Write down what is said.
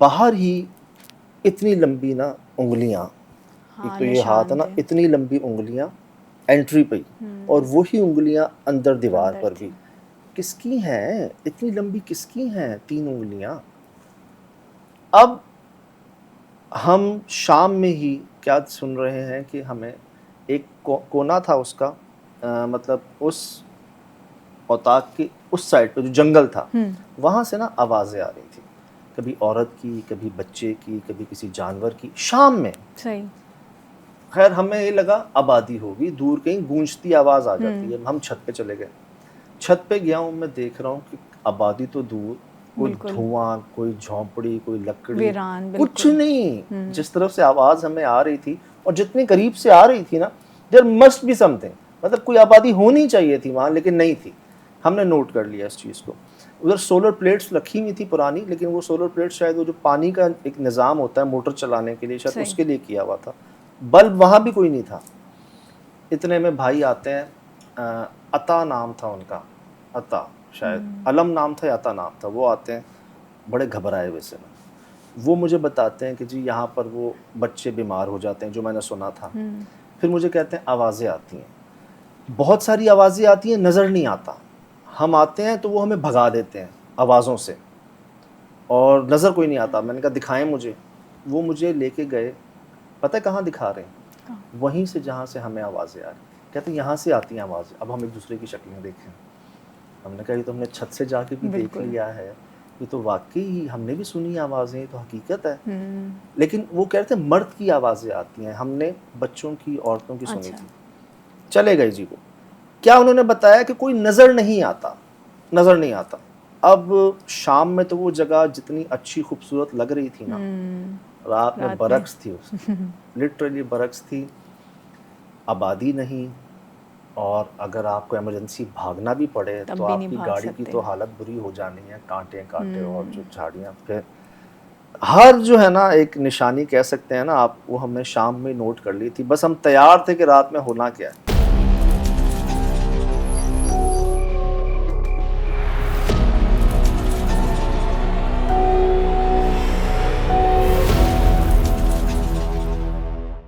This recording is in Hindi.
बाहर ही इतनी लंबी ना उंगलियां, एक तो ये हाथ है ना, इतनी लंबी उंगलियां एंट्री पे ही, और वही उंगलियां अंदर दीवार पर भी। किसकी हैं इतनी लंबी, किसकी हैं 3 उंगलियां? अब हम शाम में ही क्या सुन रहे हैं कि हमें एक कोना था उसका, मतलब उस औताक के उस साइड पे जो जंगल था, वहां से ना आवाजें आ रही थी, कभी औरत की, कभी बच्चे की, कभी किसी जानवर की, शाम में। सही। खैर हमें ये लगा आबादी होगी, दूर कहीं गूंजती आवाज आ जाती है। हम छत पे चले गए। छत पे गया हूं, मैं देख रहा हूँ कि आबादी तो दूर, कोई धुआं, कोई झोंपड़ी, कोई लकड़ी, कुछ नहीं। जिस तरफ से आवाज हमें आ रही थी और जितनी करीब से आ रही थी ना, देयर मस्ट बी समथिंग, मतलब कोई आबादी होनी चाहिए थी वहां, लेकिन नहीं थी। हमने नोट कर लिया इस चीज को। उधर सोलर प्लेट्स रखी हुई थी पुरानी, लेकिन वो सोलर प्लेट शायद वो जो पानी का एक निज़ाम होता है मोटर चलाने के लिए, शायद उसके लिए किया हुआ था। बल्ब वहां भी कोई नहीं था। इतने में भाई आते हैं, अता नाम था उनका, अता शायद, अलम नाम था या अता नाम था। वो आते हैं बड़े घबराए हुए से में, वो मुझे बताते हैं कि जी यहाँ पर वो बच्चे बीमार हो जाते हैं, जो मैंने सुना था। फिर मुझे कहते हैं आवाज़ें आती हैं, बहुत सारी आवाज़ें आती हैं, नज़र नहीं आता। हम आते हैं तो वो हमें भगा देते हैं आवाज़ों से, और नज़र कोई नहीं आता। मैंने कहा दिखाएं मुझे। वो मुझे लेके गए, पता है कहाँ दिखा रहे हैं? वहीं से जहाँ से हमें आवाज़ें आ रही। कहते यहाँ से आती हैं आवाज़ें। अब हम एक दूसरे की शक्लें देखें। हमने कहा ये तो हमने छत से जाके भी देख लिया है, ये तो वाकई हमने भी सुनी आवाज़ें, तो हकीकत है। लेकिन वो कह रहे थे मर्द की आवाज़ें आती हैं, हमने बच्चों की, औरतों की सुनी थी। चले गए जी। वो क्या उन्होंने बताया कि कोई नज़र नहीं आता, नज़र नहीं आता। अब शाम में तो वो जगह जितनी अच्छी खूबसूरत लग रही थी ना, रात में बरक्स थी उसकी, लिटरली बरक्स थी, आबादी नहीं। और अगर आपको इमरजेंसी भागना भी पड़े तो आपकी गाड़ी की तो हालत बुरी हो जानी है, कांटे कांटे और जो झाड़ियाँ। फिर हर जो है ना एक निशानी कह सकते हैं ना आप, वो हमने शाम में नोट कर ली थी। बस हम तैयार थे कि रात में होना क्या है।